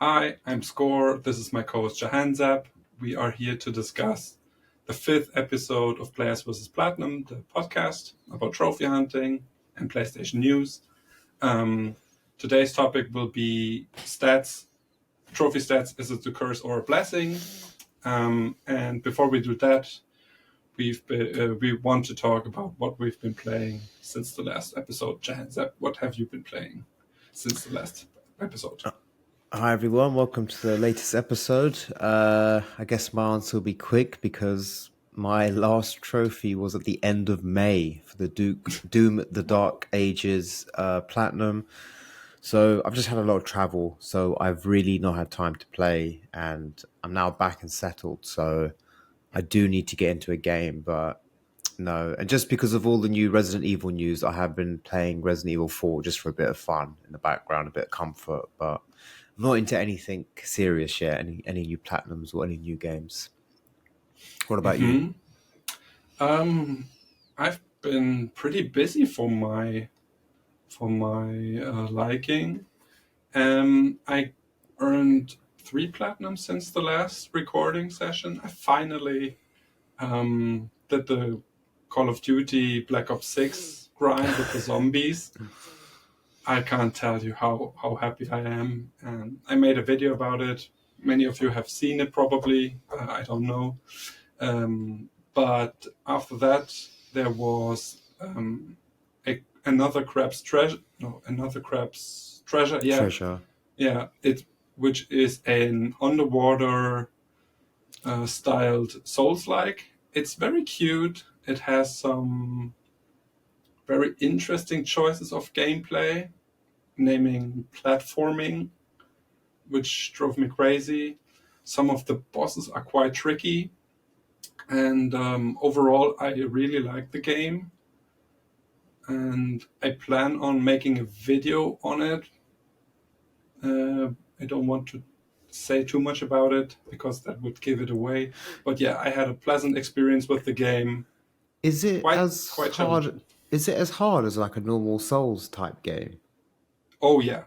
Hi, I'm Score. This is my co-host Jahanzeb. We are here to discuss the fifth episode of Players vs. Platinum, the podcast about trophy hunting and PlayStation news. Today's topic will be stats, trophy stats. Is it a curse or a blessing? And before we do that, we want to talk about what we've been playing since the last episode. Jahanzeb, what have you been playing since the last episode? Hi everyone, welcome to the latest episode. I guess my answer will be quick because my last trophy was at the end of May for the Doom the Dark Ages Platinum. So I've just had a lot of travel, so I've really not had time to play, and I'm now back and settled. So I do need to get into a game, but no. And just because of all the new Resident Evil news, I have been playing Resident Evil 4 just for a bit of fun in the background, a bit of comfort, but I'm not into anything serious yet, any new platinums or any new games. What about you? I've been pretty busy for my liking. I earned 3 platinums since the last recording session. I finally did the Call of Duty Black Ops 6 grind with the zombies. I can't tell you how happy I am. I made a video about it. Many of you have seen it probably. I don't know. But after that, there was another crab's treasure. No, another crab's treasure. Yeah, Treasure. yeah. Which is an underwater styled Souls-like. It's very cute. It has some very interesting choices of gameplay, naming platforming, which drove me crazy. Some of the bosses are quite tricky. And overall, I really like the game. And I plan on making a video on it. I don't want to say too much about it because that would give it away. But yeah, I had a pleasant experience with the game. Is it as Quite hard? challenging. Is it as hard as like a normal Souls type game? Oh yeah,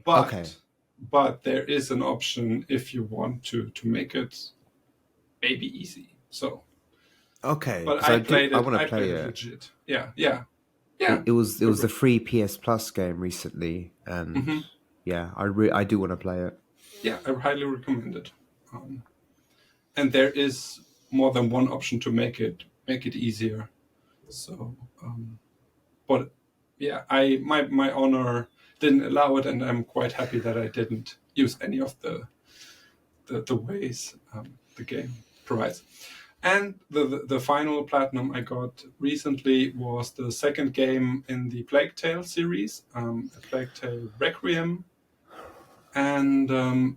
Okay. but there is an option if you want to make it maybe easy. So, Okay, but because I played I it. want to I play played it it. legit. Yeah, yeah, It, yeah. it was it was the free PS Plus game recently, and Mm-hmm. yeah, I do want to play it. Yeah, I highly recommend it. Um, and there is more than one option to make it easier. So, but yeah, my honor didn't allow it, and I'm quite happy that I didn't use any of the ways the game provides. And the final platinum I got recently was the second game in the Plague Tale series, a Plague Tale Requiem, and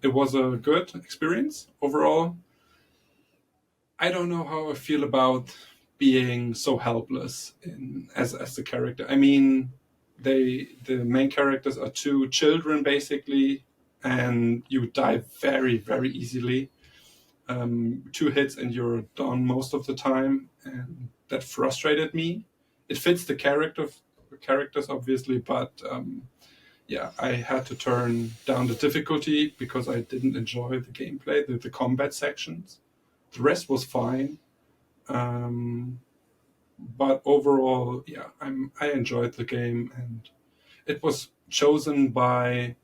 it was a good experience overall. I don't know how I feel about being so helpless as the character. I mean, the main characters are two children basically, and you die very very easily. 2 hits and you're done most of the time, and that frustrated me. It fits the characters obviously, but yeah, I had to turn down the difficulty because I didn't enjoy the gameplay, the combat sections. The rest was fine, um, but overall, yeah, I enjoyed the game, and it was chosen by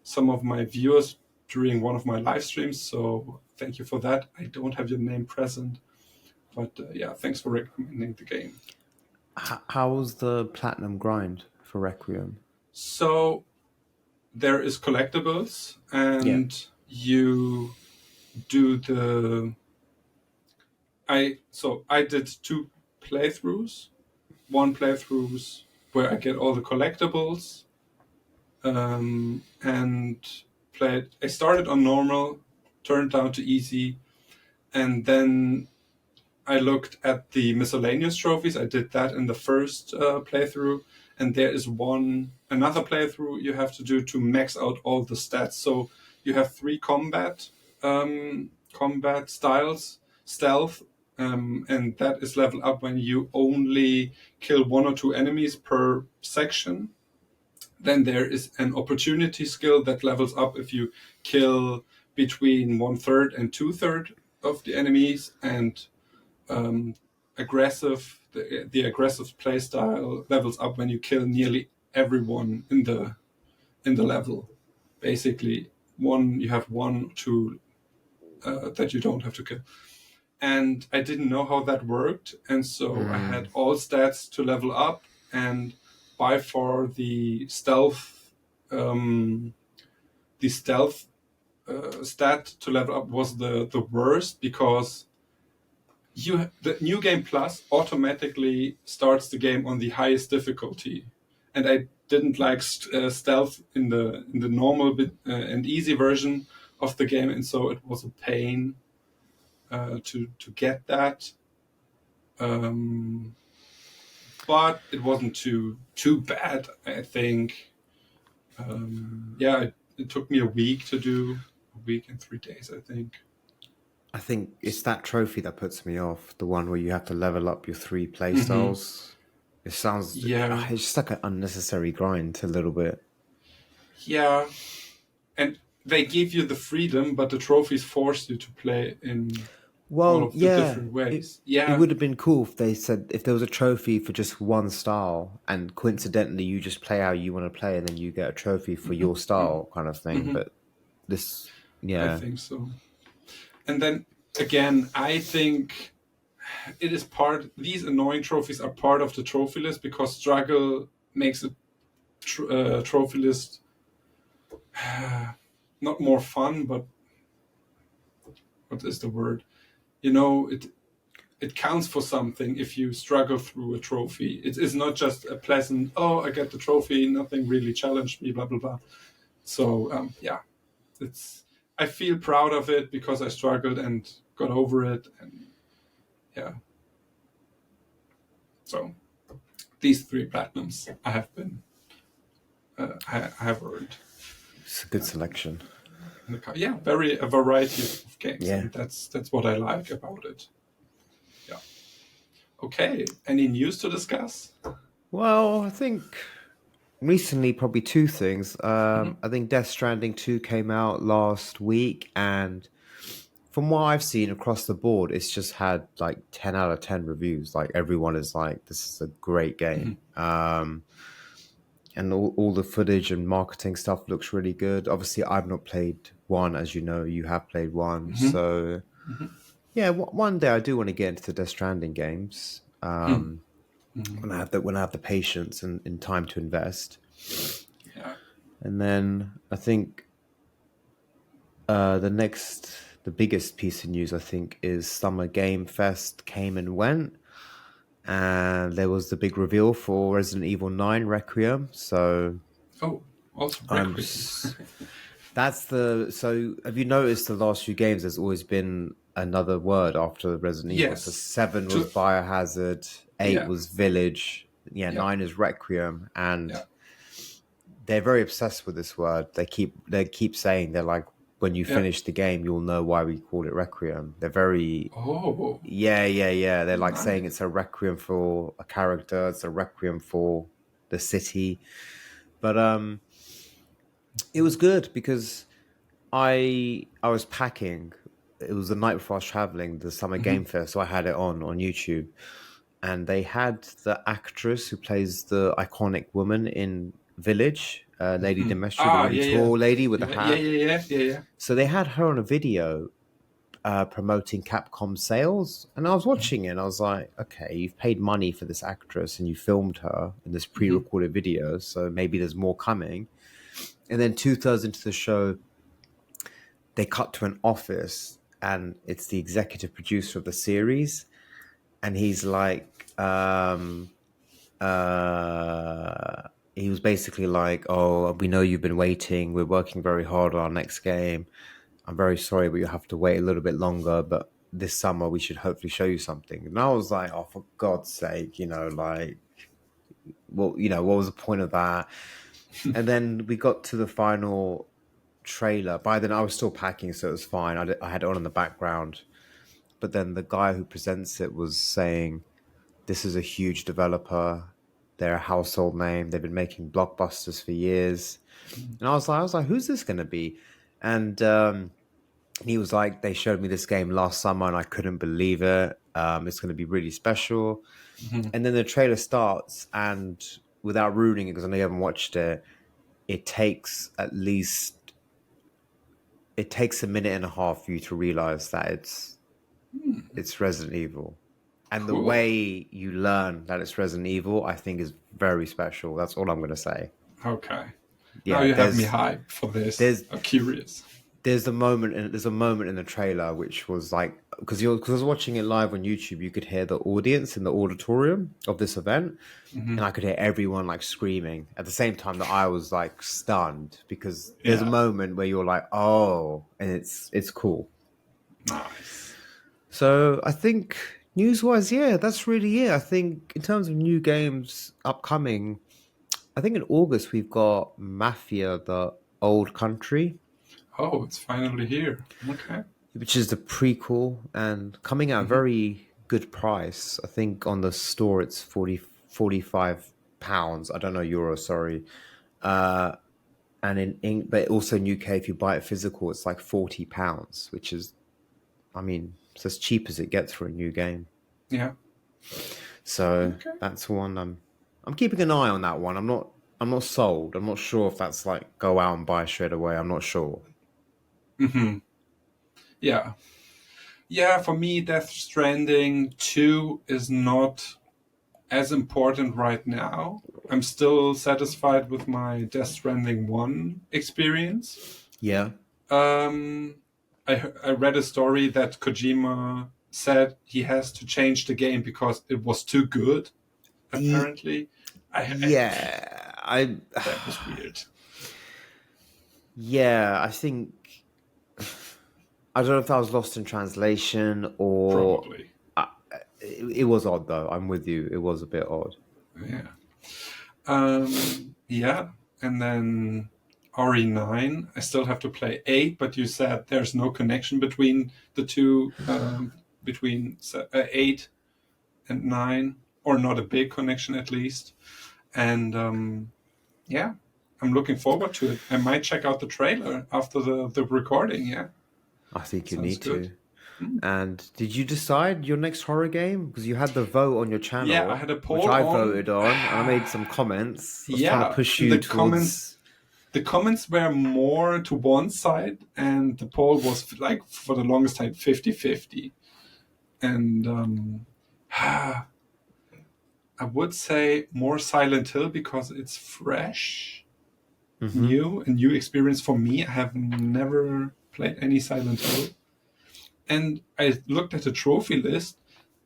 some of my viewers during one of my live streams. So thank you for that. I don't have your name present, but yeah, thanks for recommending the game. How was the platinum grind for Requiem? So there is collectibles, Yeah. and you do the. I did 2 playthroughs. One playthroughs where I get all the collectibles, and played. I started on normal, turned down to easy, and then I looked at the miscellaneous trophies. I did that in the first playthrough, and there is another playthrough you have to do to max out all the stats. So you have 3 combat styles, stealth, and that is leveled up when you only kill 1 or 2 enemies per section. Then there is an opportunity skill that levels up if you kill between 1/3 and 2/3 of the enemies, and the aggressive playstyle levels up when you kill nearly everyone in the level. Basically, you have 1 or 2 that you don't have to kill. And I didn't know how that worked, and so I had all stats to level up, and by far the stealth stat to level up was the worst, because the New Game Plus automatically starts the game on the highest difficulty, and I didn't like stealth in the normal and easy version of the game, and so it was a pain to get that. But it wasn't too bad, I think. It took me a week to do, a week and 3 days, I think. I think it's that trophy that puts me off. The one where you have to level up your 3 playstyles. It sounds, it's just like an unnecessary grind a little bit. Yeah, and they give you the freedom, but the trophies force you to play in all of the different ways. It would have been cool if they said, if there was a trophy for just one style, and coincidentally you just play how you want to play, and then you get a trophy for your style kind of thing. But this, I think so. And then again, I think it is these annoying trophies are part of the trophy list, because struggle makes a trophy list not more fun, but what is the word? It counts for something if you struggle through a trophy. It is not just a pleasant, oh, I get the trophy, nothing really challenged me, blah, blah, blah. So, I feel proud of it because I struggled and got over it. And yeah. So these 3 platinums I have been, I have earned. It's a good selection. Yeah, a variety of games. Yeah. And that's what I like about it. Yeah. Okay. Any news to discuss? Well, I think recently probably 2 things. I think Death Stranding 2 came out last week, and from what I've seen across the board, it's just had like 10 out of 10 reviews. Like everyone is like, this is a great game. And all the footage and marketing stuff looks really good. Obviously, I've not played 1, as you know. You have played 1. So, yeah, one day I do want to get into the Death Stranding games. When I have the patience and time to invest. Yeah. And then I think the biggest piece of news, I think, is Summer Game Fest came and went. And there was the big reveal for Resident Evil 9 Requiem. So, also Requiem. So have you noticed the last few games? There's always been another word after Resident Evil. So 7 was Biohazard, 8 was Village, 9 is Requiem, and they're very obsessed with this word. They keep saying, they're like, when you finish the game, you'll know why we call it Requiem. They're very... They're like saying it's a Requiem for a character, it's a Requiem for the city. But it was good because I was packing. It was the night before I was traveling, the Summer Game Fest, so I had it on YouTube. And they had the actress who plays the iconic woman in Village, Lady Dimitri, the really tall lady with the hat. Yeah. So they had her on a video promoting Capcom sales, and I was watching it and I was like, okay, you've paid money for this actress and you filmed her in this pre-recorded video, so maybe there's more coming. And then 2/3 into the show, they cut to an office and it's the executive producer of the series, and he's like, he was basically like, oh, we know you've been waiting. We're working very hard on our next game. I'm very sorry, but you'll have to wait a little bit longer. But this summer, we should hopefully show you something. And I was like, oh, for God's sake, what was the point of that? And then we got to the final trailer. By then, I was still packing, so it was fine. I had it on in the background. But then the guy who presents it was saying, this is a huge developer. They're a household name. They've been making blockbusters for years. And I was like, who's this going to be? And he was like, they showed me this game last summer and I couldn't believe it. It's going to be really special. Mhm. And then the trailer starts, and without ruining it, because I know you haven't watched it, it takes a minute and a half for you to realize that it's Resident Evil. And the Cool. way you learn that it's Resident Evil, I think, is very special. That's all I'm going to say. Okay. Now Yeah, you have me hyped for this. I'm curious. there's a moment in the trailer which was like, because I was watching it live on YouTube, you could hear the audience in the auditorium of this event, and I could hear everyone like screaming at the same time that I was like stunned, because there's a moment where you're like, oh, and it's cool. Nice. So I think news-wise, yeah, that's really it. I think in terms of new games upcoming, I think in August we've got Mafia: The Old Country, Oh, it's finally here. Okay. which is the prequel and coming at a very good price. I think on the store it's 45 pounds. I don't know, euros, sorry. And but also in UK, if you buy it physical, it's like 40 pounds, which is, I mean, it's as cheap as it gets for a new game. Yeah. So that's one I'm keeping an eye on that one. I'm not sold. I'm not sure if that's like go out and buy straight away. I'm not sure. Yeah. Yeah, for me, Death Stranding 2 is not as important right now. I'm still satisfied with my Death Stranding 1 experience. Yeah. I read a story that Kojima said he has to change the game because it was too good, apparently. That was weird. Yeah, I think, I don't know if that was lost in translation or Probably. It was odd though. I'm with you. It was a bit odd. Yeah. Yeah. And then RE9. I still have to play 8, but you said there's no connection between the two, between 8 and 9, or not a big connection at least. And yeah, I'm looking forward to it. I might check out the trailer after the recording. Yeah. I think you Sounds need good. to. And did you decide your next horror game? Because you had the vote on your channel. Yeah, I had a poll which I on. voted on. And I made some comments. I was Yeah, trying to push you the towards... The comments were more to one side, and the poll was like for the longest time 50-50. And I would say more Silent Hill because it's fresh, a new experience for me. I have never played any Silent Hill. And I looked at the trophy list,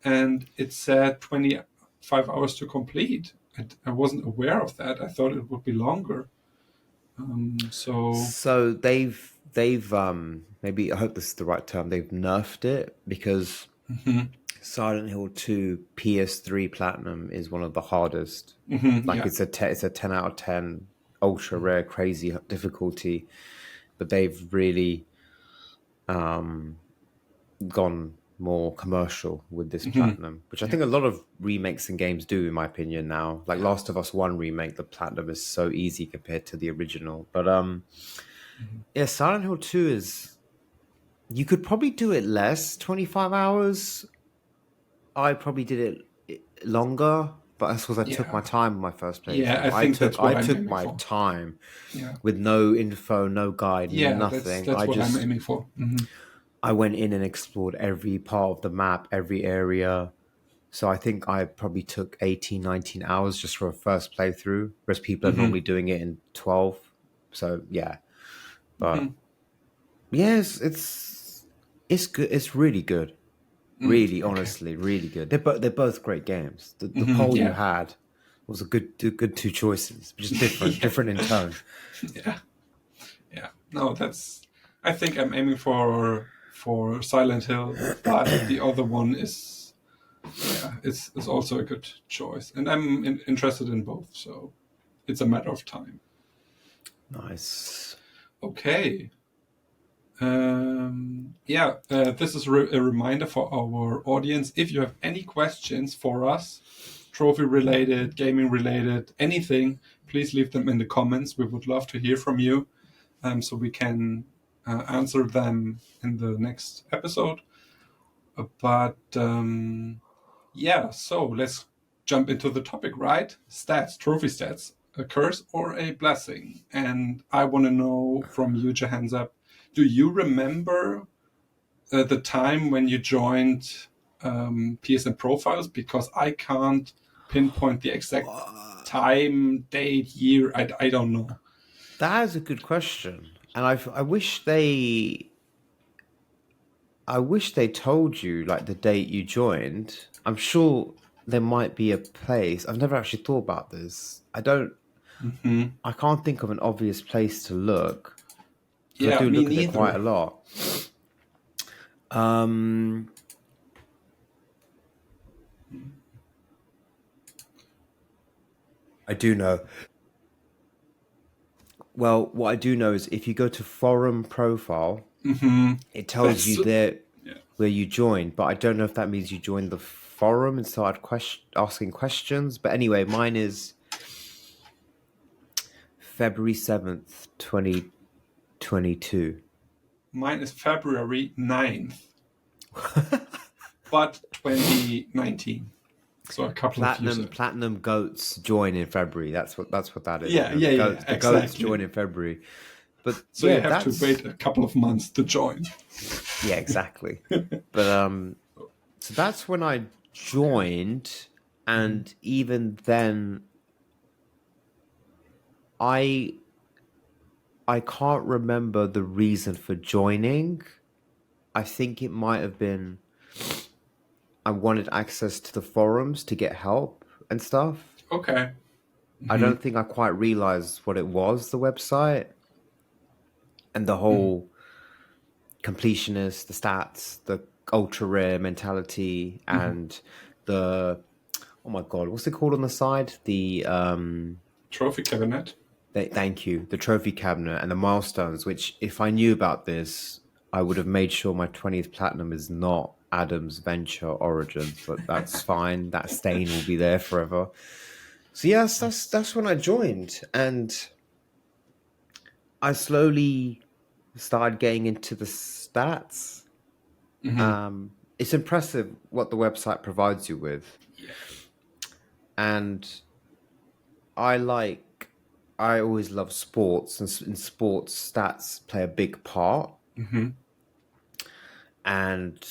and it said 25 hours to complete. I wasn't aware of that. I thought it would be longer. So they've maybe, I hope this is the right term, they've nerfed it, because Silent Hill 2 PS3 Platinum is one of the hardest. It's a 10 out of 10 ultra rare, crazy difficulty, but they've really gone more commercial with this Platinum, which I think a lot of remakes and games do, in my opinion, now. Like Last of Us 1 remake, the Platinum is so easy compared to the original. But yeah, Silent Hill 2 is, you could probably do it less, 25 hours. I probably did it longer, but that's because I took my time in my first playthrough. Yeah, I think I took my time with no info, no guide, nothing. That's what I'm aiming for. I went in and explored every part of the map, every area. So I think I probably took 18, 19 hours just for a first playthrough, whereas people are normally doing it in 12. So yeah. But yes, it's good. It's really good. Really, honestly, really good. They're both great games. The poll you had was a good two choices, just different in tone. Yeah. No, I think I'm aiming for Silent Hill, but the other one is it's also a good choice, and I'm interested in both, so it's a matter of time. Nice. Okay. This is a reminder for our audience. If you have any questions for us, trophy related, gaming related, anything, please leave them in the comments. We would love to hear from you, so we can answer them in the next episode. But yeah, so let's jump into the topic, right? Stats, trophy stats, a curse or a blessing? And I want to know from you, Jahanzeb, do you remember the time when you joined PSNProfiles? Because I can't pinpoint the exact time, date, year. I don't know. That is a good question, and I wish they told you like the date you joined. I'm sure there might be a place. I've never actually thought about this. I can't think of an obvious place to look. Yeah, I do me look at neither. it quite a lot. I do know. Well, what I do know is if you go to forum profile, it tells you there where you joined, but I don't know if that means you joined the forum and started asking questions. But anyway, mine is February 7th, 2022. Mine is February 9th, but 2019. So a couple of years. Platinum goats join in February. That's what that is. Yeah, The goats join in February. But so you have to wait a couple of months to join. Yeah, exactly. But so that's when I joined, and even then, I can't remember the reason for joining. I think it might have been I wanted access to the forums to get help and stuff. Okay. I don't think I quite realized what it was, the website, and the whole completionist, the stats, the ultra rare mentality, and the, oh my God, what's it called on the side? The trophy cabinet. Thank you. The trophy cabinet and the milestones, which if I knew about this, I would have made sure my 20th platinum is not Adam's Venture Origins, but that's fine. That stain will be there forever. So yes, that's when I joined, and I slowly started getting into the stats. It's impressive what the website provides you with. Yeah. And I always love sports, and in sports, stats play a big part. And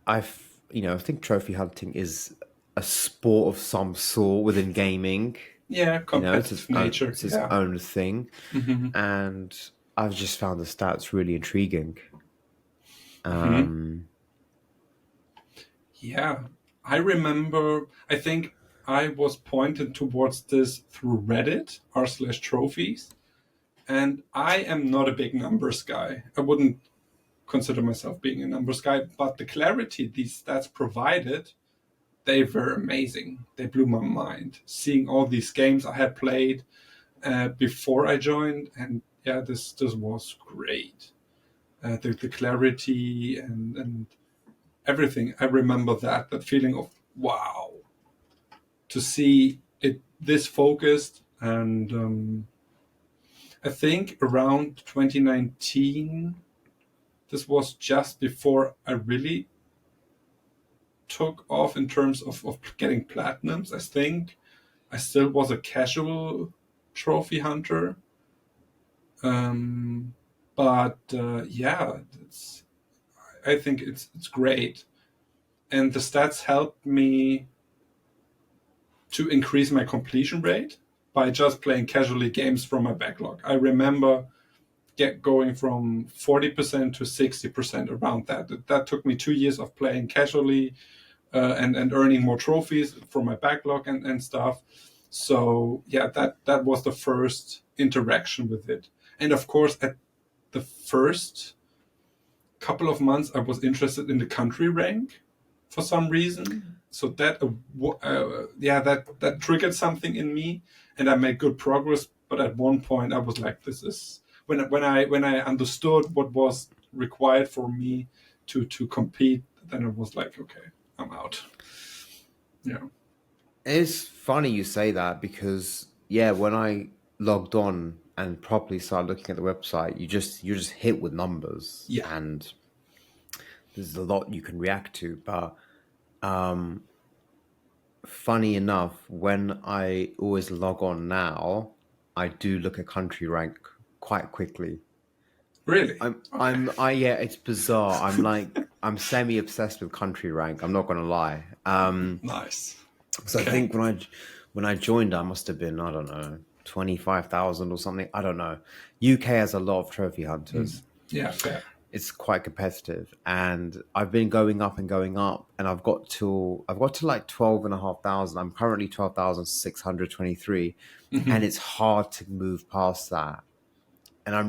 I think trophy hunting is a sport of some sort within gaming. Yeah, competitive nature. It's its own thing. And I've just found the stats really intriguing. Yeah, I remember, I think I was pointed towards this through Reddit, r/trophies. And I am not a big numbers guy. I wouldn't consider myself being a numbers guy, but the clarity these stats provided, they were amazing. They blew my mind. Seeing all these games I had played before I joined, and yeah, this was great. The clarity and everything. I remember that feeling of wow, to see it this focused. And I think around 2019, this was just before I really took off in terms of getting platinums. I think I still was a casual trophy hunter. But yeah, I think it's great. And the stats helped me to increase my completion rate by just playing casually games from my backlog. I remember going from 40% to 60% around that. That took me 2 years of playing casually and earning more trophies from my backlog and stuff. So yeah, that was the first interaction with it. And of course, at the first couple of months, I was interested in the country rank for some reason. So that that triggered something in me, and I made good progress. But at one point, I was like, "This is." When I understood what was required for me to compete, then it was like, okay, I'm out. Yeah. It's funny you say that because yeah, when I logged on and properly started looking at the website, you're just hit with numbers Yeah, and there's a lot you can react to. But um, funny enough, when I always log on now, I do look at country rank quite quickly. really. Okay. Yeah, it's bizarre. I'm semi obsessed with country rank. I'm not gonna lie. Nice. So I Okay. think when I joined, I must have been, I don't know, 25,000 or something. I don't know. UK has a lot of trophy hunters. Yeah, fair. It's quite competitive, and I've been going up, and I've got to like 12,500. I'm currently 12,623, and it's hard to move past that. And I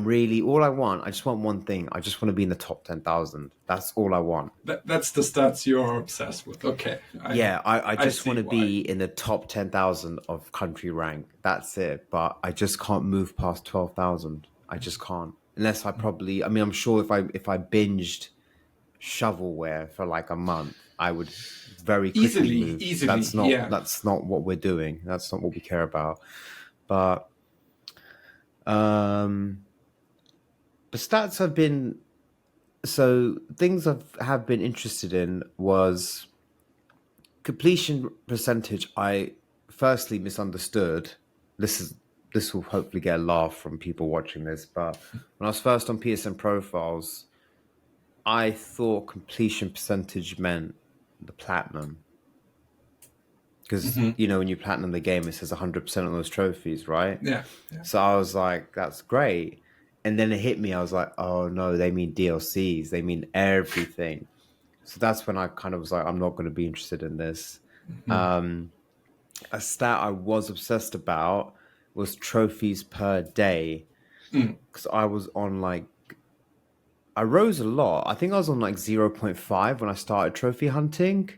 just want one thing. I just want to be in the top 10,000. That's all I want. That's the stats you're obsessed with. Okay. Yeah, I I just want see to why. be in the top 10,000 of country rank. That's it. But I just can't move past 12,000. I just can't. Unless I mean, I'm sure if I binged shovelware for like a month, I would very quickly move. Easily, yeah. That's not what we're doing. That's not what we care about. But um the stats have been so things have been interested in was completion percentage. I firstly misunderstood. This will hopefully get a laugh from people watching this, but when I was first on PSNProfiles, I thought completion percentage meant the platinum. Because you know when you platinum the game, it says 100% on those trophies, right? Yeah. Yeah. So I was like, "That's great," and then it hit me. I was like, "Oh no, they mean DLCs. They mean everything." So that's when I kind of was like, "I'm not going to be interested in this." A stat I was obsessed about was trophies per day because I was on like I rose a lot. I think I was on like 0.5 when I started trophy hunting,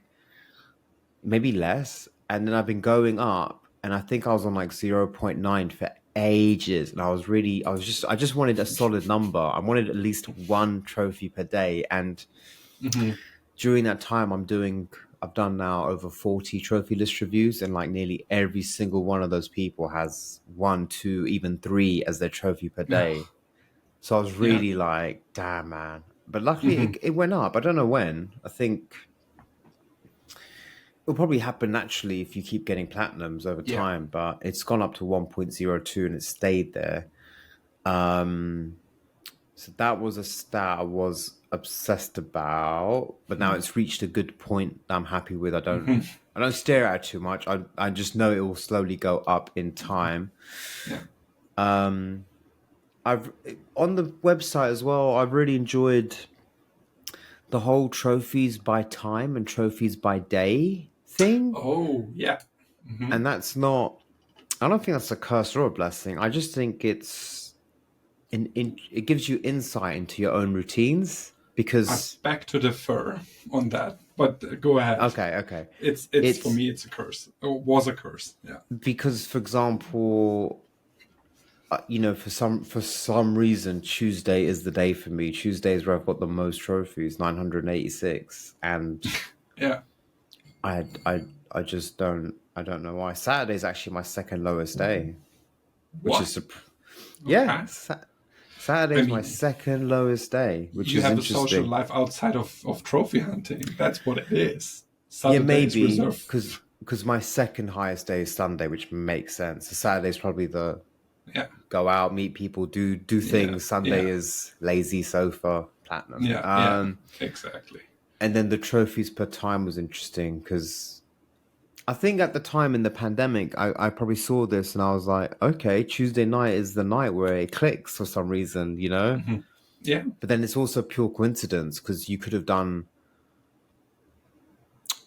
maybe less. And then I've been going up and I think I was on like 0.9 for ages. And I just wanted a solid number. I wanted at least one trophy per day. And during that time, I've done now over 40 trophy list reviews, and like nearly every single one of those people has one, two, even three as their trophy per Yeah. day. So I was Yeah. really like, damn, man. But luckily, it went up. I don't know when. I think it'll probably happen naturally if you keep getting platinums over Yeah. time, but it's gone up to 1.02 and it stayed there. So that was a stat I was obsessed about, but now it's reached a good point that I'm happy with. I don't stare at it too much. I just know it will slowly go up in time. Yeah. I've on the website as well, I've really enjoyed the whole trophies by time and trophies by day thing. Oh, yeah. And that's not I don't think that's a curse or a blessing. I just think it gives you insight into your own routines I because beg to differ on that, but go ahead. okay. It's for It's me, it's a curse. Or was a curse. Yeah. because for example, you know, for some reason Tuesday is the day for me. Tuesday is where I've got the most trophies, 986, and Yeah. I I I don't know why. Saturday is actually my second lowest day, which What? is yeah. Okay. Saturday I is my mean, second lowest day, which you is have a social interesting. life outside of trophy hunting. That's what it is. Yeah, Saturday is maybe reserved. because my second highest day is Sunday, which makes sense. So Saturday is probably the Yeah. go out, meet people, do Yeah. things. Sunday Yeah. is lazy sofa, platinum. Yeah. Yeah. Exactly. And then the trophies per time was interesting because I think at the time in the pandemic, I probably saw this and I was like, okay, Tuesday night is the night where it clicks for some reason, you know? Yeah. But then it's also pure coincidence because you could have done,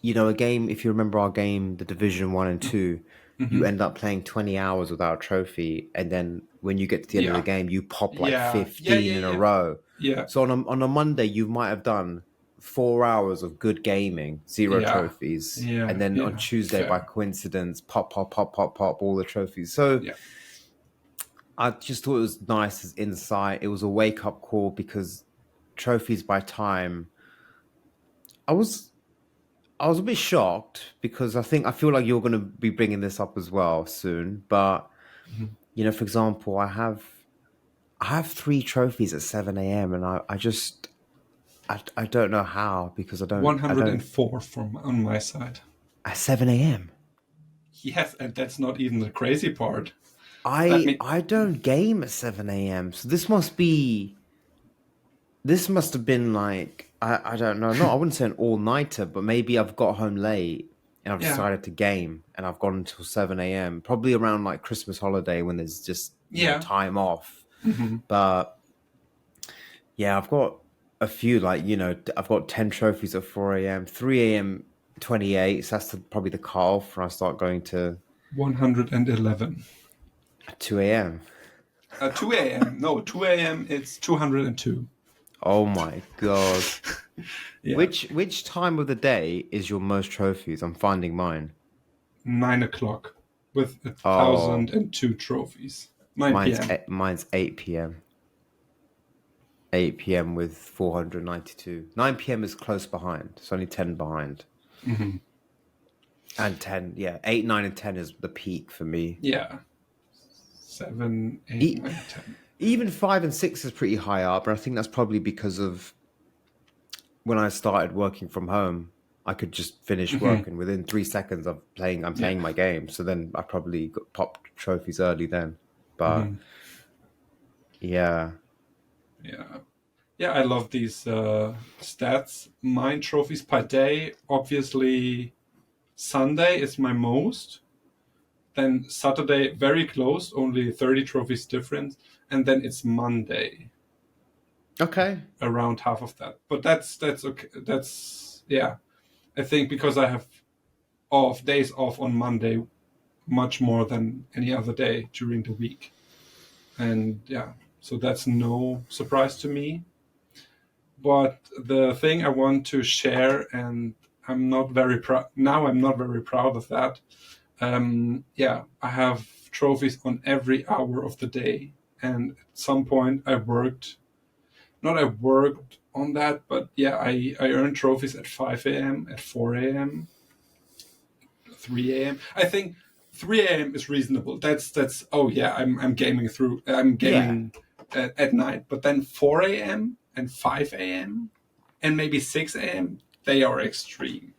you know, a game, if you remember our game, the Division 1 and 2, you end up playing 20 hours without a trophy. And then when you get to the end of the Yeah. game, you pop like Yeah. Yeah. 15 Yeah. in a Yeah. row. Yeah. So on a Monday, you might have done 4 hours of good gaming, zero Yeah. trophies. Yeah. And then on Yeah. Tuesday, by Fair. coincidence, pop, all the trophies. So Yeah. I just thought it was nice as insight. It was a wake up call because trophies by time, I was I was a bit shocked because I feel like you're going to be bringing this up as well soon. But Mhm. for example, I have 3 trophies at 7 a.m. and I don't know how because I don't 104 from on my side. at 7 a.m. Yes, and that's not even the crazy part. That mean, I don't game at 7 a.m. So this must have been like I don't know. No, I wouldn't say an all-nighter, but maybe I've got home late and I've yeah, decided to game and I've gone until 7 a.m. Probably around like Christmas holiday when there's just yeah. time off. Hmm. But yeah, I've got a few like I've got 10 trophies at 4 a.m., 3 a.m. 28. So that's probably the cutoff when I start going to 111. 2 a.m. 2 a.m. No, 2 a.m. It's 202. Oh my god. Yeah, Which time of the day is your most trophies? I'm finding mine. 9 o'clock with Oh, 1,002 trophies. 9 p.m. mine's 8 p.m. 8 p.m. with 492. 9 p.m. is close behind. It's only 10 behind. Hmm. And 10, yeah, 8, 9, and 10 is the peak for me. Yeah, 7, 8, E- 9, 10. Even 5 and 6 is pretty high up, and I think that's probably because of when I started working from home. I could just finish Hmm. work, and within 3 seconds of playing, I'm Yeah. playing my game. So then I probably got popped trophies early then. But Hmm. yeah, Yeah. Yeah, I love these stats. Mine trophies per day. Obviously, Sunday is my most. Then Saturday, very close, only 30 trophies difference. And then it's Monday, okay, around half of that. But that's okay. That's, yeah. I think because I have days off on Monday, much more than any other day during the week. And yeah, so that's no surprise to me. But the thing I want to share, and I'm not very proud now, I'm not very proud of that. Yeah, I have trophies on every hour of the day. And at some point, I worked on that, but yeah, I earned trophies at 5 a.m., at 4 a.m., 3 a.m. I think 3 a.m. is reasonable. Oh yeah, I'm yeah. gaming at night. But then 4 a.m. and 5 a.m. and maybe 6 a.m. they are extreme.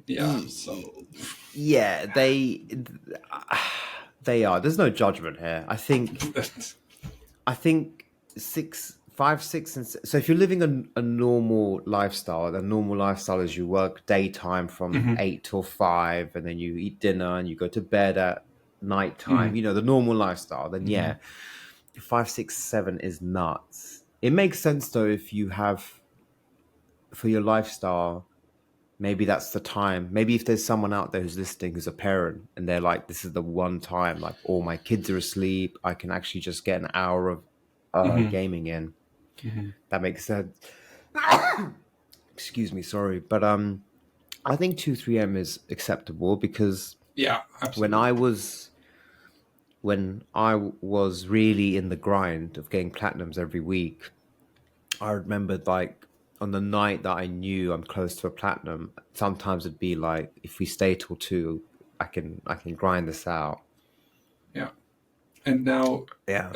Yeah. So Yeah, they are. There's no judgment here. I think 5, 6, so if you're living a normal lifestyle, the normal lifestyle is you work daytime from mhm, 8 till 5, and then you eat dinner and you go to bed at nighttime. mhm, The normal lifestyle. Then mhm, yeah, 5, 6, 7 is nuts. It makes sense though if you have for your lifestyle. Maybe that's the time. Maybe if there's someone out there who's listening who's a parent and they're like, this is the one time, like all my kids are asleep, I can actually just get an hour of mhm, gaming in. mhm. That makes sense. Excuse me, sorry. But I think 2, 3 a.m. is acceptable because Yeah, when absolutely. I was when I was really in the grind of getting platinums every week, I remembered like on the night that I knew I'm close to a platinum, sometimes it'd be like if we stay till 2, I can grind this out. Yeah. And now, Yeah.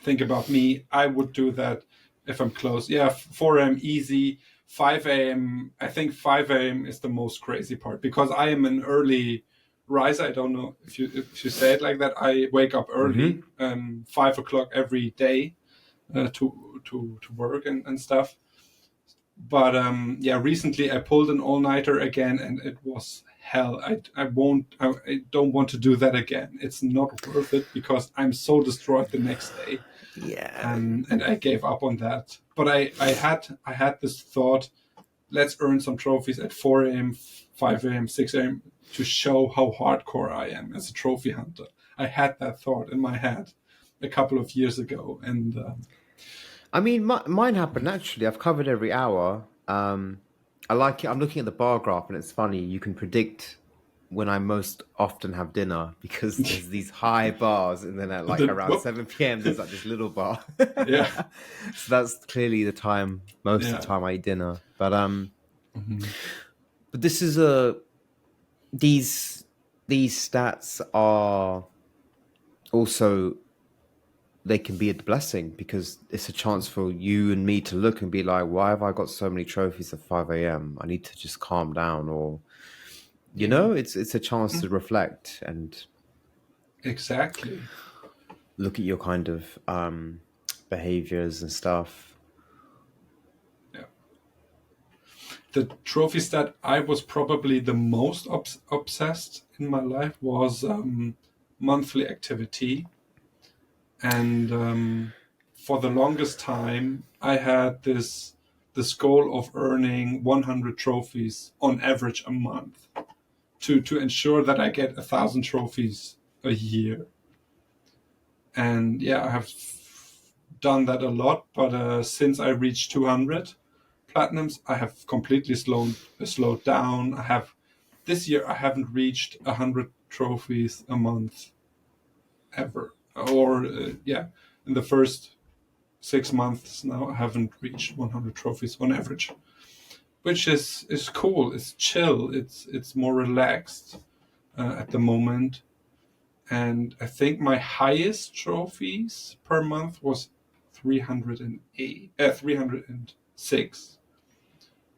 think about me. I would do that if I'm close. Yeah, 4 a.m. easy. 5 a.m. I think 5 a.m. is the most crazy part because I am an early riser. I don't know if you say it like that. I wake up early, Mm-hmm. 5 o'clock every day, to work and stuff. But yeah, recently I pulled an all nighter again, and it was hell. I don't want to do that again. It's not worth it because I'm so destroyed the next day, Yeah. and I gave up on that. But I had this thought: let's earn some trophies at 4 a.m., 5 a.m., 6 a.m. to show how hardcore I am as a trophy hunter. I had that thought in my head a couple of years ago, and I mean, mine happened naturally. I've covered every hour. I like it. I'm looking at the bar graph, and it's funny. You can predict when I most often have dinner because there's these high bars, and then at like then around whoop, 7 p.m. there's like this little bar. yeah, So that's clearly the time. Most of yeah. the time I eat dinner, but But this is these stats are also, they can be a blessing because it's a chance for you and me to look and be like, why have I got so many trophies at 5 a.m.? I need to just calm down, or you know, it's a chance to reflect and Exactly. look at your kind of behaviors and stuff. Yeah. The trophies that I was probably the most obsessed in my life was monthly activity. And for the longest time, I had this goal of earning 100 trophies on average a month to ensure that I get 1,000 trophies a year. And yeah, I have done that a lot, but since I reached 200 platinums, I have completely slowed down. This year I haven't reached 100 trophies a month ever. Or in the first 6 months now, I haven't reached 100 trophies on average, which is cool. It's chill. It's more relaxed at the moment. And I think my highest trophies per month was 306.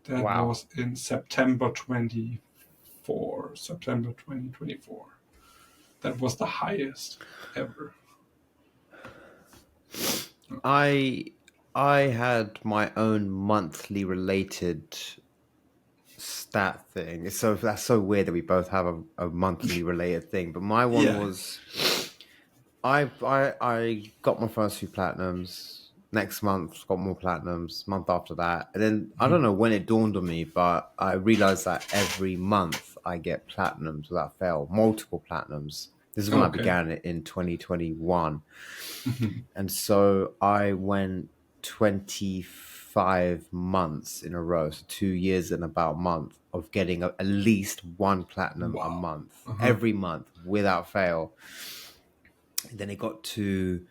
That Wow. was in September 2024. That was the highest ever. I had my own monthly related stat thing. So that's so weird that we both have a monthly related thing. But my one was I got my first few platinums. Next month got more platinums. Month after that, and then I don't know when it dawned on me, but I realized that every month I get platinums without fail, multiple platinums. This is when I began it in 2021. And so I went 25 months in a row, so 2 years and about a month of getting at least one platinum a month, every month without fail. And then it got to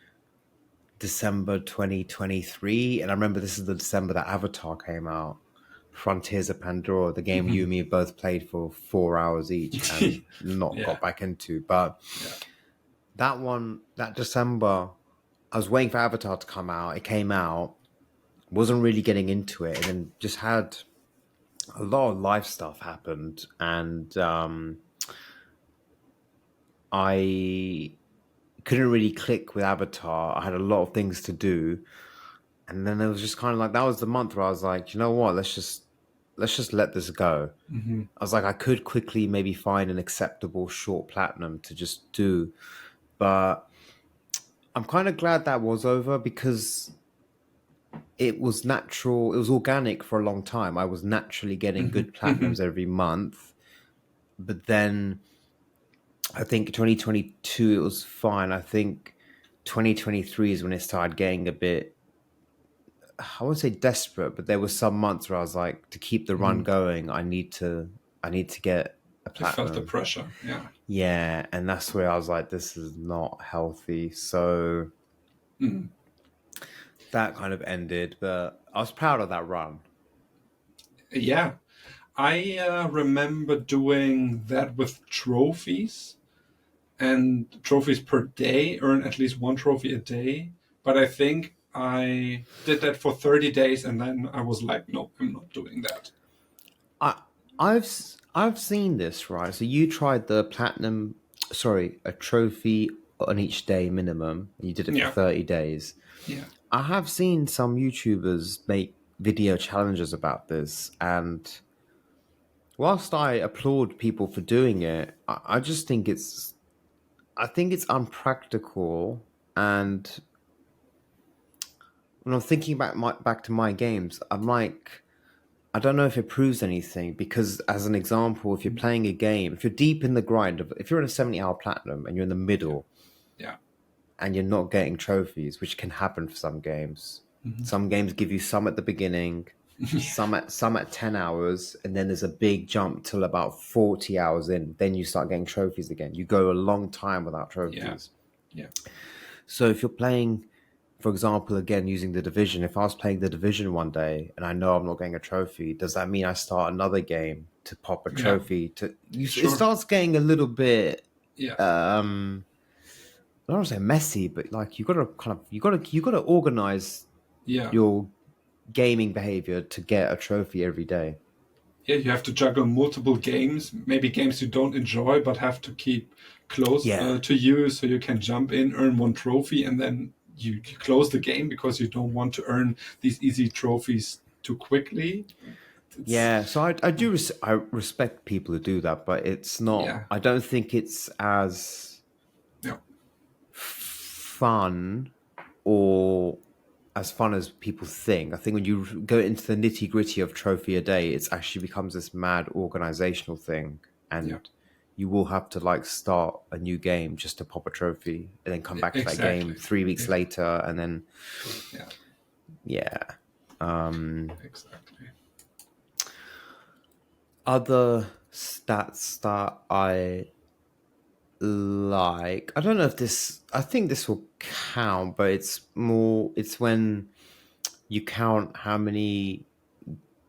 December 2023, and I remember this is the December that Avatar came out, Frontiers of Pandora, the game you and me both played for 4 hours each and not got back into. But that December, I was waiting for Avatar to come out. It came out, wasn't really getting into it, and then just had a lot of life stuff happened, and I couldn't really click with Avatar. I had a lot of things to do, and then it was just kind of like, that was the month where I was like, you know what, let's just let this go. I was like, I could quickly maybe find an acceptable short platinum to just do, but I'm kind of glad that was over because it was natural, it was organic for a long time. I was naturally getting good platinums every month, but then I think 2022 it was fine. I think 2023 is when it started getting a bit, I wouldn't say desperate, but there were some months where I was like, to keep the run going, I need to get a platinum. I felt the pressure, yeah, and that's where I was like, this is not healthy. So that kind of ended, but I was proud of that run. Yeah, I remember doing that with trophies, and trophies per day, earn at least one trophy a day. But I think I did that for 30 days, and then I was like, no, I'm not doing that. I've seen this, right? So you tried the a trophy on each day minimum. You did it for 30 days. Yeah. I have seen some YouTubers make video challenges about this, and whilst I applaud people for doing it, I just think it's unpractical. And when I'm thinking back to my games, I'm like, I don't know if it proves anything, because as an example, if you're playing a game, if you're deep in the grind if you're in a 70-hour platinum and you're in the middle, and you're not getting trophies, which can happen for some games. Some games give you some at the beginning, some at 10 hours, and then there's a big jump till about 40 hours in. Then you start getting trophies again. You go a long time without trophies. Yeah. So if you're playing for example, again, using the Division, if I was playing the Division one day and I know I'm not getting a trophy, does that mean I start another game to pop a Yeah, trophy? It sure. starts getting a little bit, Yeah, I don't want to say messy, but like you gotta organize yeah, your gaming behavior to get a trophy every day. yeah. You have to juggle multiple games, maybe games you don't enjoy, but have to keep close Yeah. to you, so you can jump in, earn one trophy, and then you close the game because you don't want to earn these easy trophies too quickly. It's Yeah, so I respect people who do that, but it's not. yeah, I don't think it's as yeah, fun or as fun as people think. I think when you go into the nitty gritty of trophy a day, it actually becomes this mad organizational thing, yeah. and you will have to like start a new game just to pop a trophy, and then come back to that game Exactly. 3 weeks Yeah, later, and then yeah, yeah. exactly. Other stats that I like, I don't know if this, I think this will count, but it's when you count how many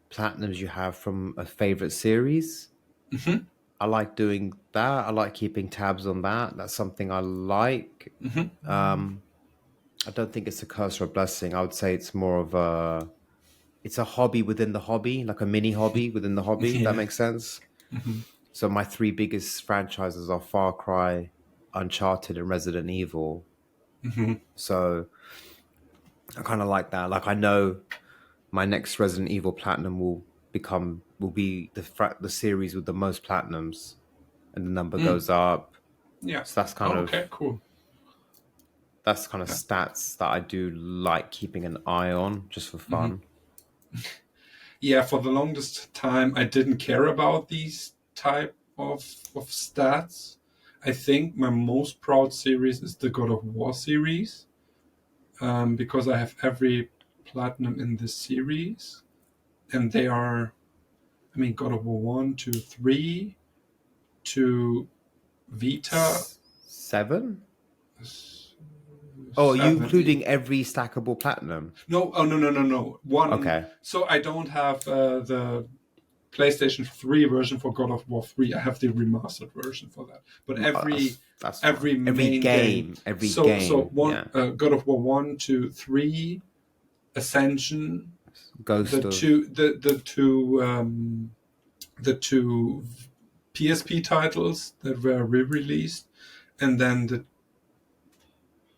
platinums you have from a favorite series. Hmm. I like doing that. I like keeping tabs on that. That's something I like. Hmm. I don't think it's a curse or a blessing. I would say it's a hobby within the hobby, like a mini hobby within the hobby. If that Yeah. makes sense. Hmm. So my three biggest franchises are Far Cry, Uncharted, and Resident Evil. Hmm. So I kind of like that. Like I know my next Resident Evil Platinum will be the series with the most platinums, and the number Mm. goes up. Yeah. So Oh, okay, cool. that's kind of Yeah. stats that I do like keeping an eye on just for Hmm. fun. Yeah, for the longest time, I didn't care about these type of stats. I think my most proud series is the God of War series, because I have every platinum in this series, and they are, I mean, God of War 1, 2, 3 to Vita. 7? Oh, are you 7. including every stackable platinum? No, oh, no. One. Okay. So I don't have the PlayStation 3 version for God of War 3. I have the remastered version for that. But That's every fine. Every main game. game, every So game, one, yeah. God of War 1, 2, 3, Ascension, the Ghost of two the two PSP titles that were re-released, and then the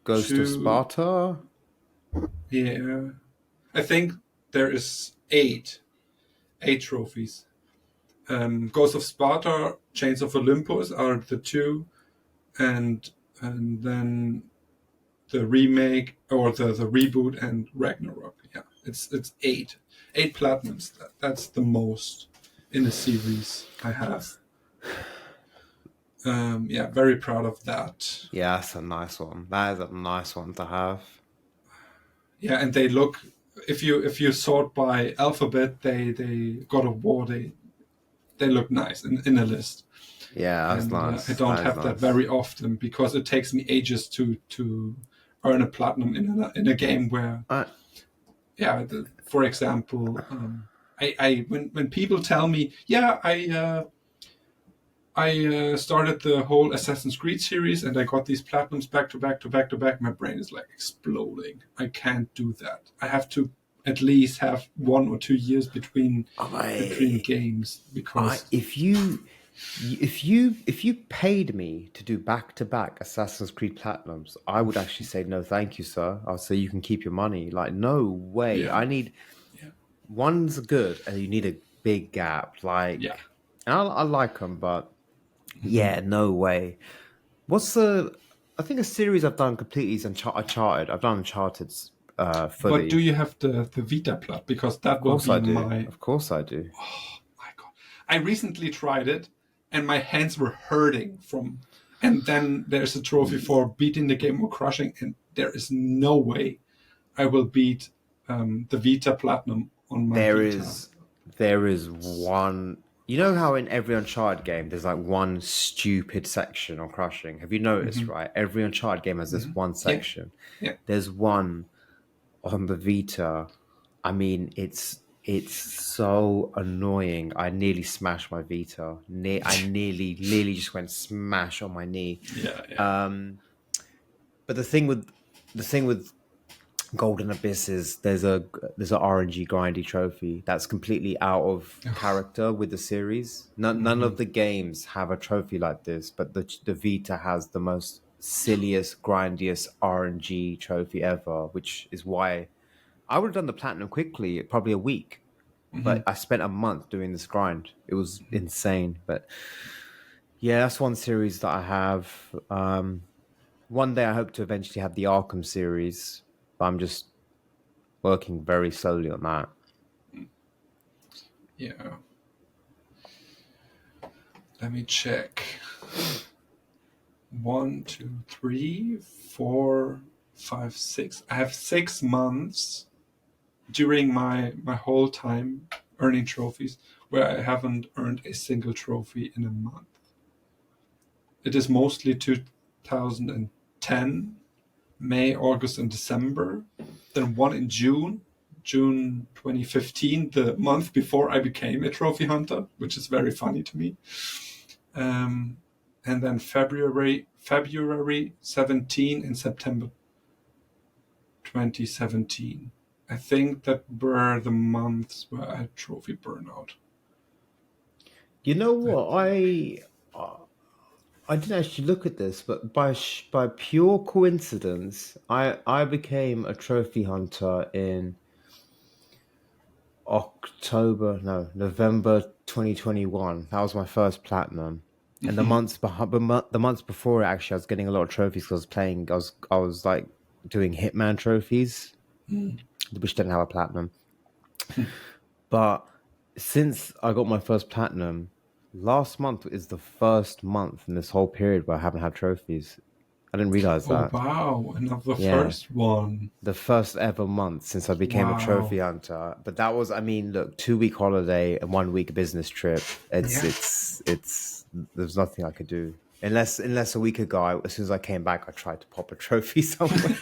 Ghost of two. Sparta. Yeah, I think there is eight trophies. Ghost of Sparta, Chains of Olympus are the two, and then the remake or the reboot and Ragnarok. Yeah, it's eight platinums. That's the most in a series I have. Yeah, very proud of that. Yeah, that's a nice one. That is a nice one to have. Yeah, and they look. If you sort by alphabet, they God of War they look nice in a list. Yeah, that's And I nice. don't That is have that nice. very often because it takes me ages to earn a platinum in a game where, yeah, for example, I when people tell me, yeah, I started the whole Assassin's Creed series and I got these platinums back to back to back to back, my brain is like exploding. I can't do that. I have to at least have 1 or 2 years between games because If you paid me to do back to back Assassin's Creed Platinums, I would actually say no, thank you, sir. I'll say you can keep your money. Like, no way. yeah, I need yeah, one's good, and you need a big gap. yeah. Like, and I like them, but Hmm. yeah, no way. What's the? I think a series I've done completely is Uncharted. I've done Uncharted But do fully. you have the Vita plat? Because Of that will course be I do. my. Of course I do. Oh my god! I recently tried it, and my hands were hurting from. And then there's a trophy for beating the game or crushing, and there is no way I will beat the Vita Platinum on my There Vita. is there is one. You know how in every Uncharted game there's like one stupid section on crushing. Have you noticed? Hmm. Right, every Uncharted game has this Hmm. one Yeah, section. yeah. There's one. on the Vita, I mean, it's so annoying. I nearly smashed my Vita. I nearly just went smash on my knee. Yeah, yeah. But the thing with Golden Abyss is there's a RNG grindy trophy that's completely out of character with the series. None of the games have a trophy like this, but the Vita has the most silliest, grindiest RNG trophy ever, which is why I would have done the platinum quickly, probably a week. But I spent a month doing this grind. It was insane. But yeah, that's one series that I have. One day I hope to eventually have the Arkham series, but I'm just working very slowly on that. Yeah. Let me check. 1, 2, 3, 4, 5, 6. I have 6 months during my whole time earning trophies where I haven't earned a single trophy in a month. It is mostly 2010, May, August, and December. Then one in June 2015, the month before I became a trophy hunter, which is very funny to me. And then February 17 and September 2017. I think that were the months where I had trophy burnout. You know what? I didn't actually look at this, but by pure coincidence, I became a trophy hunter in November 2021. That was my first platinum. And the months before it, actually, I was getting a lot of trophies because I was playing. I was like doing Hitman trophies, which didn't have a platinum. But since I got my first platinum, last month is the first month in this whole period where I haven't had trophies. I didn't realize Oh, that. wow. Another Yeah. first one. The first ever month since I became a trophy hunter. But that was, I mean, look, 2-week holiday and 1-week business trip. It's there's nothing I could do. Unless a week ago, as soon as I came back, I tried to pop a trophy somewhere.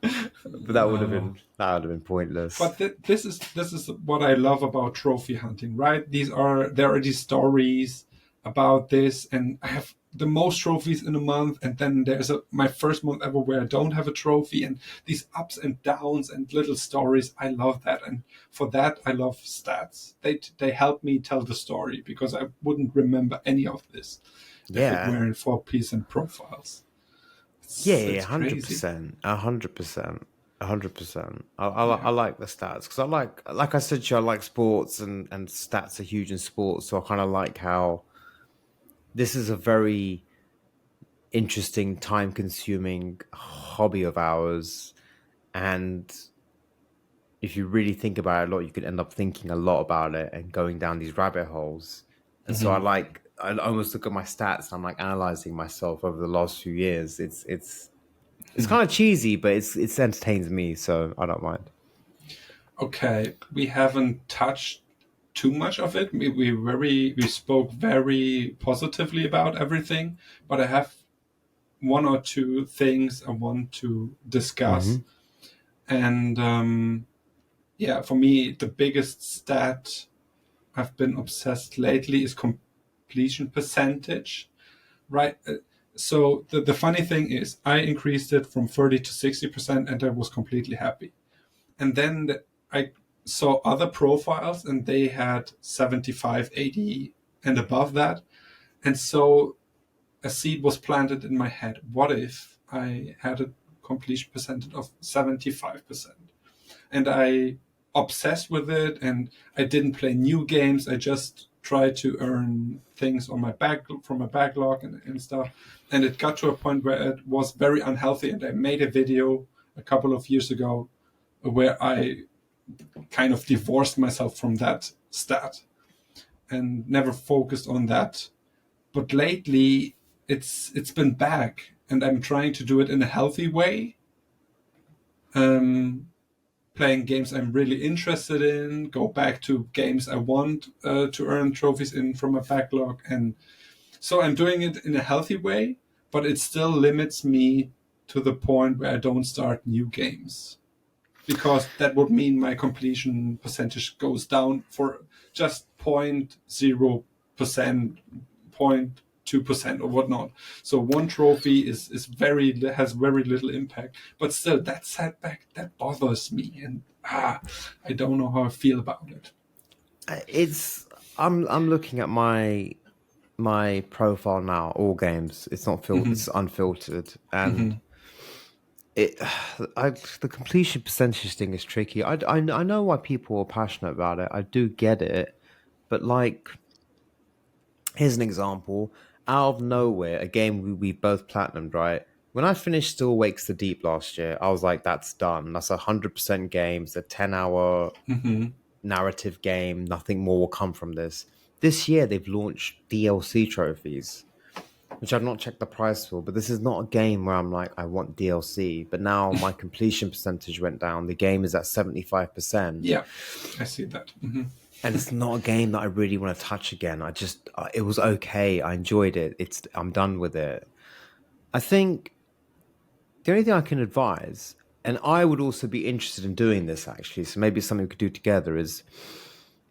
But that would have been pointless. But this is what I love about trophy hunting, right? There are these stories about this, and I have the most trophies in a month, and then there's my first month ever where I don't have a trophy, and these ups and downs and little stories. I love that, and for that I love stats. They help me tell the story because I wouldn't remember any of this if it weren't for PSNProfiles. Yeah, 100%, 100%. 100%. I like the stats because I like I said to you, I like sports and stats are huge in sports. So I kind of like how this is a very interesting, time consuming hobby of ours. And if you really think about it a lot, you could end up thinking a lot about it and going down these rabbit holes. And so I almost look at my stats and I'm like analyzing myself over the last few years. It's kind of cheesy, but it entertains me, so I don't mind. Okay, we haven't touched too much of it. We spoke very positively about everything, but I have 1 or 2 things I want to discuss. And for me, the biggest stat I've been obsessed lately is completion percentage, right? So the funny thing is I increased it from 30 to 60% and I was completely happy. And then I saw other profiles and they had 75, 80 and above that. And so a seed was planted in my head. What if I had a completion percentage of 75%? And I obsessed with it and I didn't play new games. I just tried to earn things on from my backlog and stuff. And it got to a point where it was very unhealthy. And I made a video a couple of years ago where I kind of divorced myself from that stat and never focused on that. But lately it's been back and I'm trying to do it in a healthy way. Playing games I'm really interested in, go back to games I want to earn trophies in from a backlog. And so I'm doing it in a healthy way, but it still limits me to the point where I don't start new games, because that would mean my completion percentage goes down for just 0.0%, 0.2% or whatnot. So one trophy has very little impact, but still that setback, that bothers me, and I don't know how I feel about it. I'm looking at my profile now, all games. It's not it's unfiltered, and the completion percentage thing is tricky. I know why people are passionate about it. I do get it, but like, here's an example. Out of nowhere, a game we both platinumed, right? When I finished Still Wakes the Deep last year, I was like, that's done. That's 100% game. It's a 10-hour narrative game. Nothing more will come from this. This year, they've launched DLC trophies, which I've not checked the price for, but this is not a game where I'm like, I want DLC. But now my completion percentage went down. The game is at 75%. Yeah, I see that. And it's not a game that I really want to touch again. It was okay. I enjoyed it. I'm done with it. I think the only thing I can advise, and I would also be interested in doing this actually, so maybe it's something we could do together, is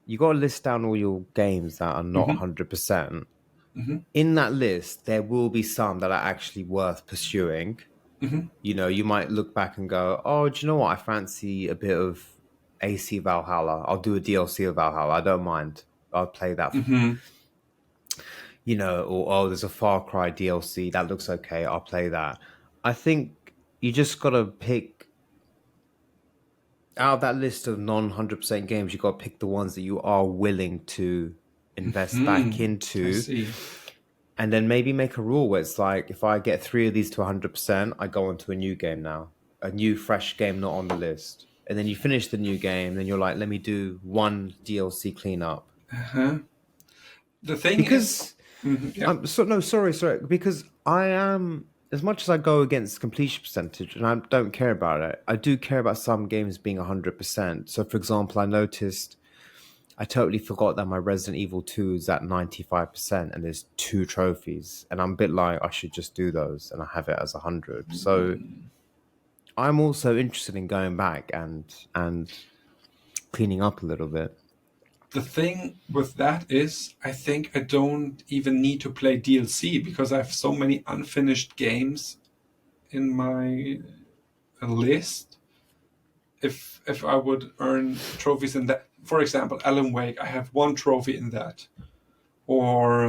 you got to list down all your games that are not 100%. In that list, there will be some that are actually worth pursuing. You know, you might look back and go, oh, do you know what? I fancy a bit of AC Valhalla. I'll do a DLC of Valhalla. I don't mind. I'll play that. You know, or, oh, there's a Far Cry DLC. That looks okay. I'll play that. I think you just got to pick out of that list of non-100% games, you got to pick the ones that you are willing to invest back into. I see. And then maybe make a rule where it's like, if I get 3 of these to 100%, I go on to a new game now. A new, fresh game not on the list. And then you finish the new game, then you're like, let me do 1 DLC cleanup. The thing is... Sorry. Because I am... As much as I go against completion percentage, and I don't care about it, I do care about some games being 100%. So, for example, I noticed... I totally forgot that my Resident Evil 2 is at 95% and there's 2 trophies. And I'm a bit like, I should just do those and I have it as 100. So I'm also interested in going back and cleaning up a little bit. The thing with that is, I think I don't even need to play DLC because I have so many unfinished games in my list. If I would earn trophies in that, for example, Alan Wake, I have 1 trophy in that. Or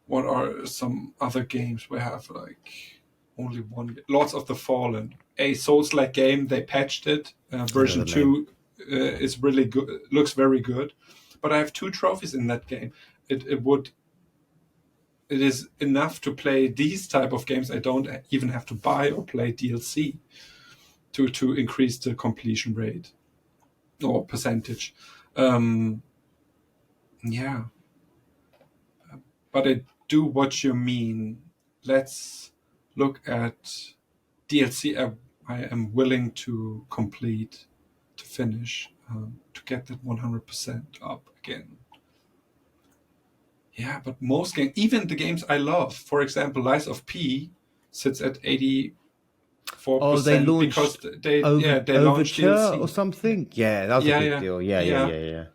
what are some other games where I have like only 1? Lords of the Fallen, a Souls-like game. They patched it. Version 2 is really good. Looks very good. But I have 2 trophies in that game. It is enough to play these type of games. I don't even have to buy or play DLC to increase the completion rate or percentage. Yeah. But I do what you mean. Let's look at DLC I am willing to complete, to finish, to get that 100% up again. Yeah, but most games, even the games I love, for example, Lies of P sits at 84%. Oh, they launched because they launched Overture DLC or something. Yeah, that was a big deal. Yeah.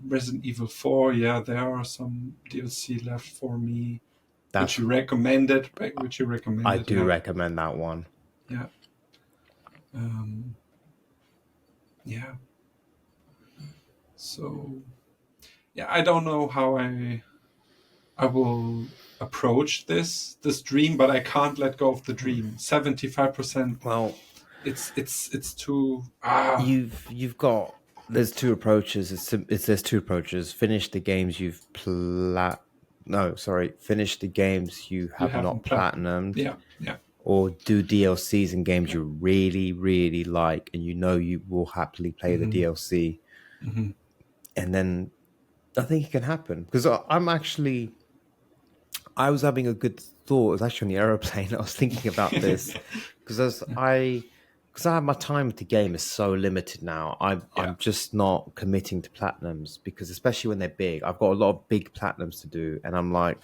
Resident Evil 4. Yeah, there are some DLC left for me, which you recommended. I do recommend that one. Yeah. Yeah. So, yeah, I don't know how I will approach this dream, but I can't let go of the dream. 75%. Well, it's too. You've got. There's 2 approaches. There's 2 approaches. Finish the games you've finish the games you have not platinumed. Yeah. Or do DLCs in games you really, really like, and you know you will happily play the DLC. And then I think it can happen, because I was having a good thought. It was actually on the aeroplane. I was thinking about this because I have my time with the game is so limited now. I'm just not committing to platinums, because especially when they're big, I've got a lot of big platinums to do, and I'm like,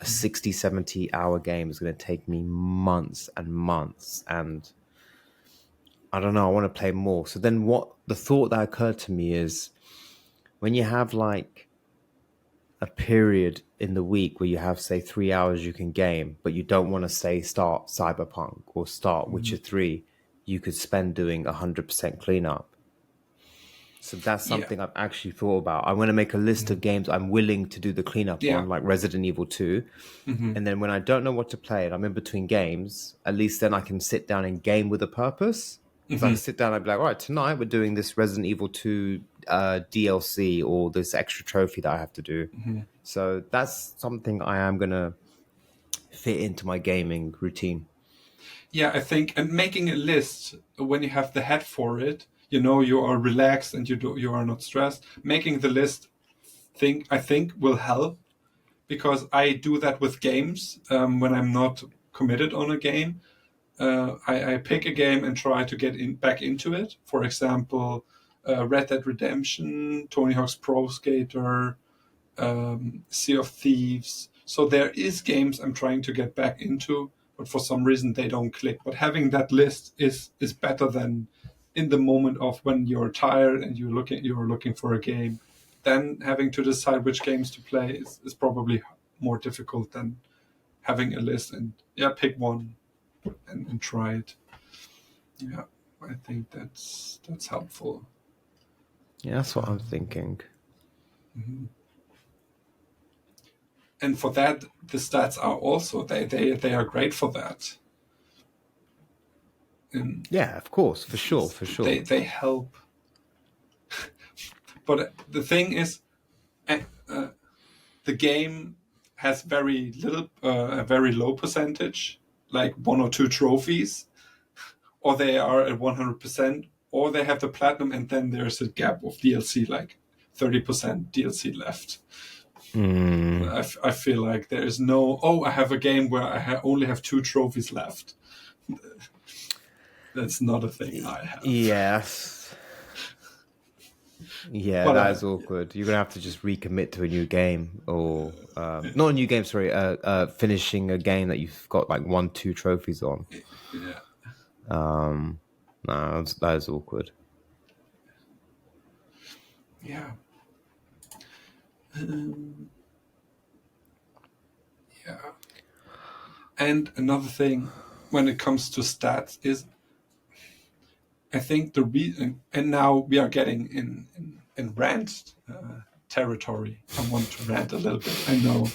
a 60, 70 hour game is going to take me months and months. And I don't know, I want to play more. So then the thought that occurred to me is when you have like a period in the week where you have, say, 3 hours you can game, but you don't want to say start Cyberpunk or start Witcher 3, you could spend doing 100% cleanup. So that's something I've actually thought about. I want to make a list of games I'm willing to do the cleanup on, like Resident Evil 2. And then when I don't know what to play and I'm in between games, at least then I can sit down and game with a purpose. Because I can sit down and be like, all right, tonight we're doing this Resident Evil 2 DLC or this extra trophy that I have to do. So that's something I am going to fit into my gaming routine. Yeah, I think, and making a list when you have the head for it, you are relaxed and you are not stressed. Making the list, I think will help, because I do that with games when I'm not committed on a game. I pick a game and try to get back into it. For example, Red Dead Redemption, Tony Hawk's Pro Skater, Sea of Thieves. So there is games I'm trying to get back into, but for some reason they don't click. But having that list is better than in the moment of when you're tired and you're looking for a game. Then having to decide which games to play is probably more difficult than having a list and pick one and try it. Yeah, I think that's helpful. Yeah, that's what I'm thinking. And for that, the stats are also they are great for that. And yeah, of course, for sure. They help. But the thing is, the game has very little, a very low percentage, like 1 or 2 trophies, or they are at 100%, or they have the platinum, and then there's a gap of DLC, like 30% DLC left. I feel like there is no, I have a game where I only have 2 trophies left. That's not a thing I have. Yes. Yeah, but that is awkward. You're gonna have to just recommit to a new game, or not a new game. Sorry, finishing a game that you've got like 1, 2 trophies on. Yeah. No, that is awkward. Yeah. Yeah. And another thing, when it comes to stats, is I think the reason, and now we are getting in rant territory. I want to rant a little bit. I know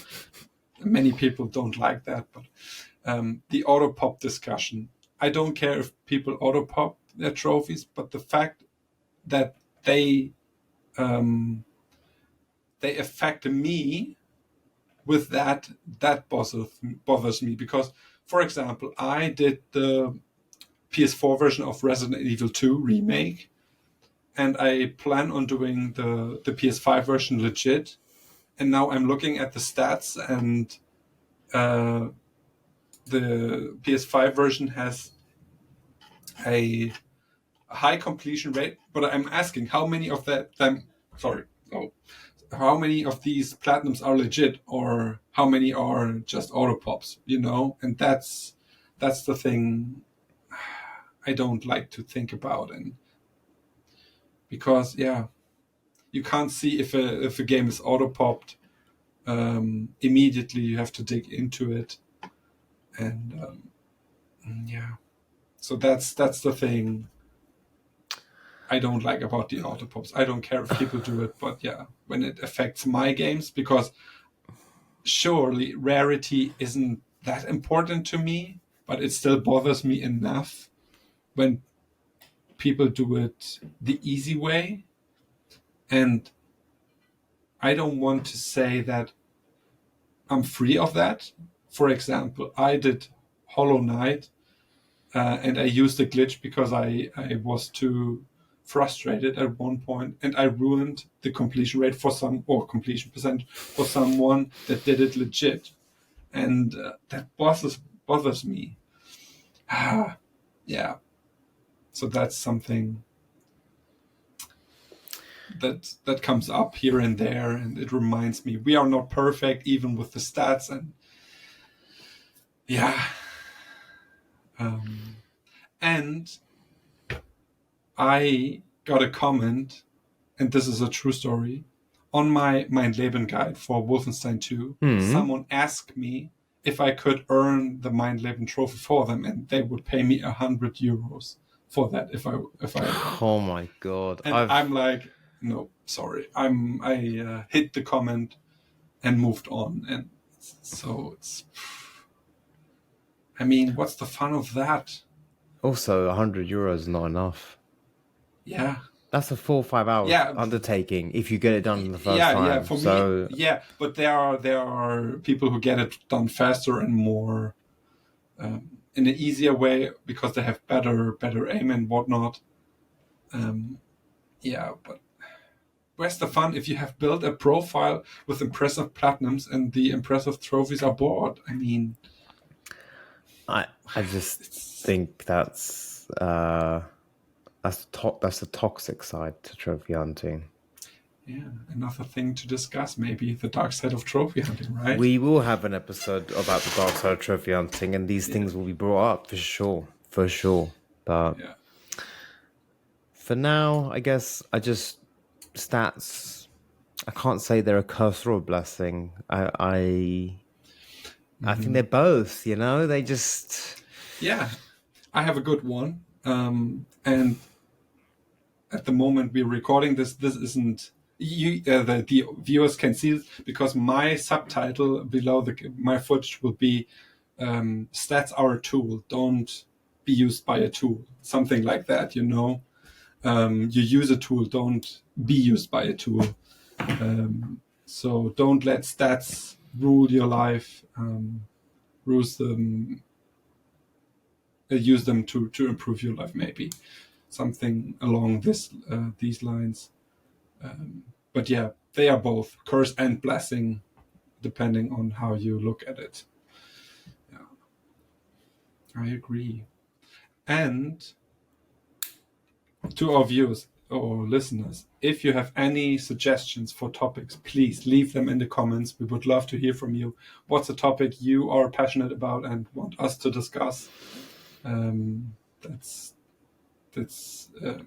many people don't like that, but the auto pop discussion. I don't care if people auto pop their trophies, but the fact that they affect me with that bothers me, because, for example, I did the PS4 version of Resident Evil 2 remake, and I plan on doing the PS5 version legit. And now I'm looking at the stats, and the PS5 version has a high completion rate, but I'm asking how many of how many of these platinums are legit, or how many are just auto pops, and that's the thing I don't like to think about. And because you can't see if a game is auto popped immediately. You have to dig into it, and so that's the thing I don't like about the auto pops. I don't care if people do it, but when it affects my games, because surely rarity isn't that important to me, but it still bothers me enough when people do it the easy way. And I don't want to say that I'm free of that. For example, I did Hollow Knight, and I used a glitch because I was too frustrated at one point, and I ruined the completion rate completion percentage for someone that did it legit, and that bothers me. Yeah. So that's something that comes up here and there, and it reminds me we are not perfect, even with the stats, and Yeah. And I got a comment, and this is a true story, on my Mein Leben guide for Wolfenstein 2. Someone asked me if I could earn the Mein Leben trophy for them, and they would pay me €100 for that if I. Oh my god! And I'm like, no, sorry. I hit the comment and moved on, and so it's. I mean, what's the fun of that? Also, €100 is not enough. Yeah. That's a 4 or 5 hour undertaking if you get it done in the first time. Yeah, for me, yeah. But there are people who get it done faster and more in an easier way because they have better aim and whatnot. Yeah, but where's the fun if you have built a profile with impressive platinums and the impressive trophies are bored? I mean, I just think that's the toxic side to trophy hunting. Yeah, another thing to discuss, maybe the dark side of trophy hunting, right? We will have an episode about the dark side of trophy hunting, and these things will be brought up for sure. But for now, I guess stats. I can't say they're a curse or a blessing. I think they're both. They just. Yeah, I have a good one, and at the moment we're recording this isn't. The viewers can see it because my subtitle below my footage will be stats are a tool, don't be used by a tool, something like that. You use a tool, don't be used by a tool. So don't let stats rule your life. Use them to improve your life, maybe something along these lines. But yeah, they are both curse and blessing, depending on how you look at it. Yeah, I agree. And to our viewers or listeners, if you have any suggestions for topics, please leave them in the comments. We would love to hear from you. What's a topic you are passionate about and want us to discuss? That's a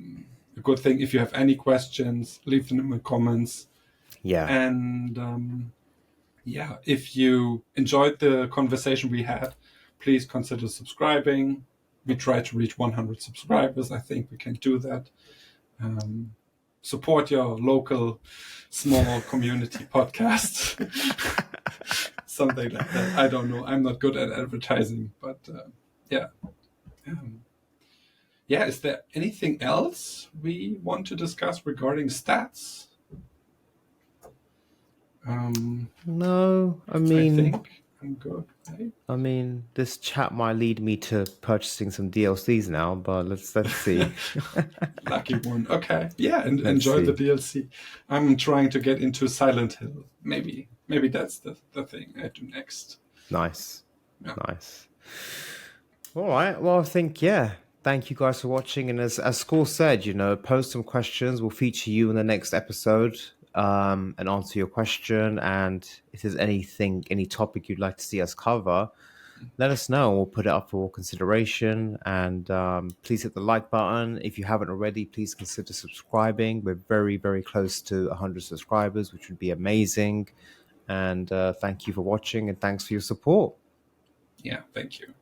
good thing. If you have any questions, leave them in the comments. Yeah. And if you enjoyed the conversation we had, please consider subscribing. We try to reach 100 subscribers. I think we can do that. Support your local small community podcast. Something like that. I don't know. I'm not good at advertising, but yeah. Is there anything else we want to discuss regarding stats? No, I think I'm good. Right? I mean, this chat might lead me to purchasing some DLCs now, but let's see. Lucky one. Okay, yeah, and enjoy the DLC. I'm trying to get into Silent Hill. Maybe that's the thing I do next. Nice. All right. Well, I think thank you guys for watching, and as Score said, post some questions. We'll feature you in the next episode. And answer your question. And if there's any topic you'd like to see us cover, let us know. We'll put it up for consideration. And please hit the like button. If you haven't already, please consider subscribing. We're very, very close to 100 subscribers, which would be amazing. And thank you for watching, and thanks for your support. Yeah, thank you.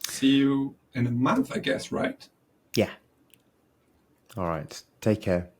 See you in a month, I guess, right? Yeah. All right. Take care.